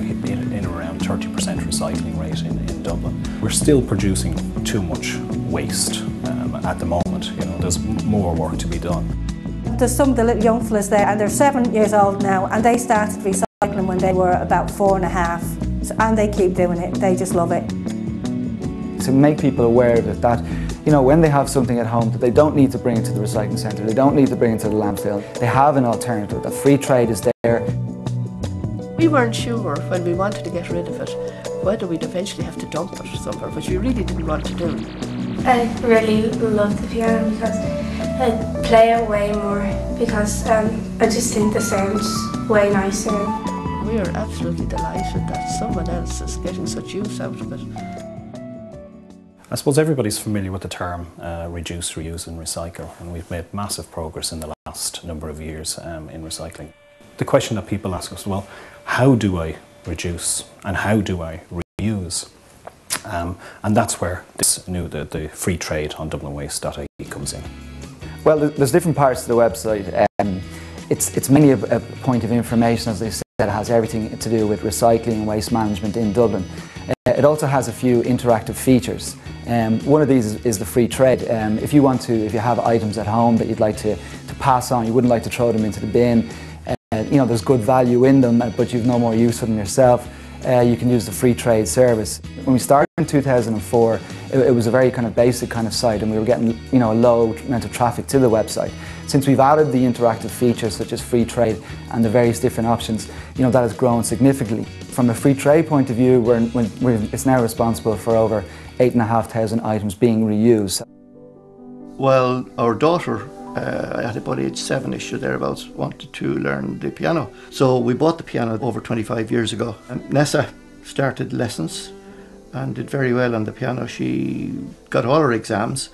now in around 30% recycling rate in Dublin. We're still producing too much waste at the moment. You know, there's more work to be done. There's some of the little young fellas there, and they're 7 years old now, and they started recycling when they were about 4.5, and they keep doing it. They just love it. To make people aware of it, that you know, when they have something at home, that they don't need to bring it to the recycling centre, they don't need to bring it to the landfill. They have an alternative, that free trade is there. We weren't sure when we wanted to get rid of it whether we'd eventually have to dump it somewhere, which we really didn't want to do. I really love the piano because I play it way more because I just think the sound's way nicer. We are absolutely delighted that someone else is getting such use out of it. I suppose everybody's familiar with the term reduce, reuse and recycle, and we've made massive progress in the last number of years in recycling. The question that people ask us, well, how do I reduce and how do I reuse? And that's where the free trade on dublinwaste.ie comes in. Well, there's different parts to the website. It's mainly a point of information, as they said, that has everything to do with recycling and waste management in Dublin. It also has a few interactive features. One of these is the free trade. If you have items at home that you'd like to pass on, you wouldn't like to throw them into the bin, you know, there's good value in them, but you've no more use for them yourself, you can use the free trade service. When we started in 2004, it was a very kind of basic kind of site, and we were getting, you know, a low amount of traffic to the website. Since we've added the interactive features such as free trade and the various different options, you know, that has grown significantly. From a free trade point of view, it's now responsible for over 8,500 items being reused. Well, our daughter, at about age 7-ish or thereabouts, wanted to learn the piano. So we bought the piano over 25 years ago. And Nessa started lessons and did very well on the piano. She got all her exams.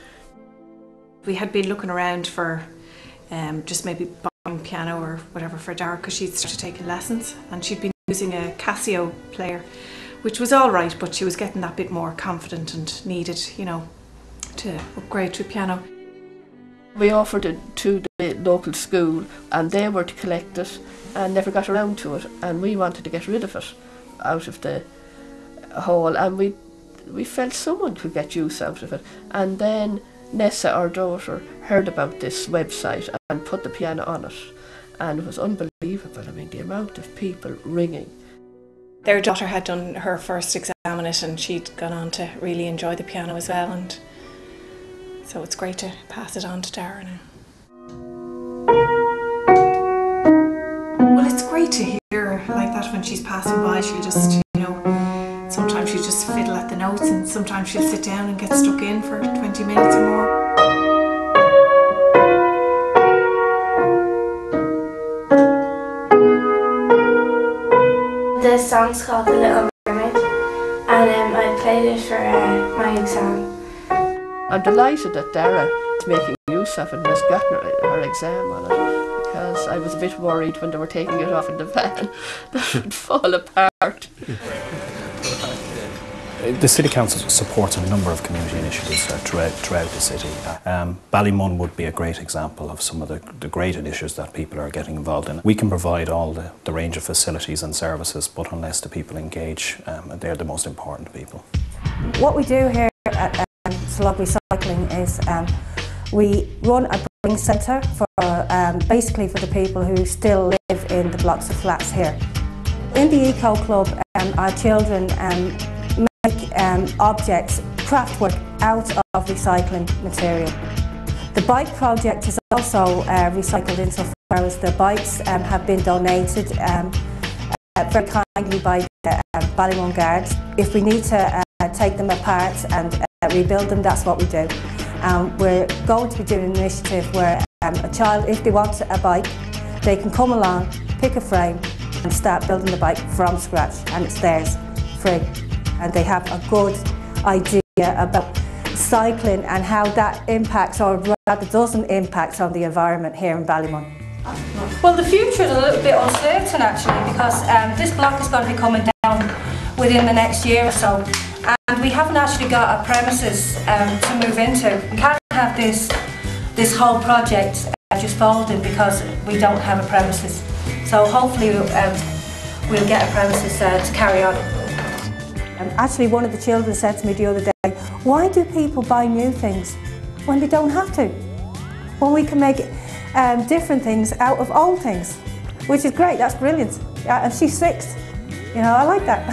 We had been looking around for just maybe buying a piano or whatever for Dara, because she'd started taking lessons, and she'd been using a Casio player, which was all right, but she was getting that bit more confident and needed, you know, to upgrade to a piano. We offered it to the local school and they were to collect it and never got around to it, and we wanted to get rid of it out of the hall, and we felt someone could get use out of it. And then Nessa, our daughter, heard about this website and put the piano on it, and it was unbelievable. I mean, the amount of people ringing. Their daughter had done her first exam on it and she'd gone on to really enjoy the piano as well, and so it's great to pass it on to Dara now. Well, it's great to hear like that when she's passing by. She'll just, you know, sometimes she'll just fiddle at the notes, and sometimes she'll sit down and get stuck in for 20 minutes or more. The song's called The Little Mermaid, and I played it for my exam. I'm delighted that Dara is making use of it and has gotten her exam on it, because I was a bit worried when they were taking it off in the van that it would fall apart. The City Council supports a number of community initiatives throughout the city. Ballymun would be a great example of some of the great initiatives that people are getting involved in. We can provide all the range of facilities and services, but unless the people engage, they're the most important people. What we do here at Slug Recycling is we run a bring centre for basically for the people who still live in the blocks of flats here. In the Eco Club, our children make objects, craftwork out of recycling material. The bike project is also recycled insofar as the bikes have been donated very kindly by the Ballymun Guards. If we need to take them apart and rebuild them, that's what we do. We're going to be doing an initiative where a child, if they want a bike, they can come along, pick a frame and start building the bike from scratch, and it's theirs, free. And they have a good idea about cycling and how that impacts, or rather doesn't impact, on the environment here in Ballymun. Well, the future is a little bit uncertain actually, because this block is going to be coming down within the next year or so, and we haven't actually got a premises to move into. We can't have this whole project just folded because we don't have a premises. So hopefully we'll get a premises to carry on. Actually, one of the children said to me the other day, why do people buy new things when they don't have to? When we can make different things out of old things, which is great, that's brilliant. And she's 6, you know, I like that.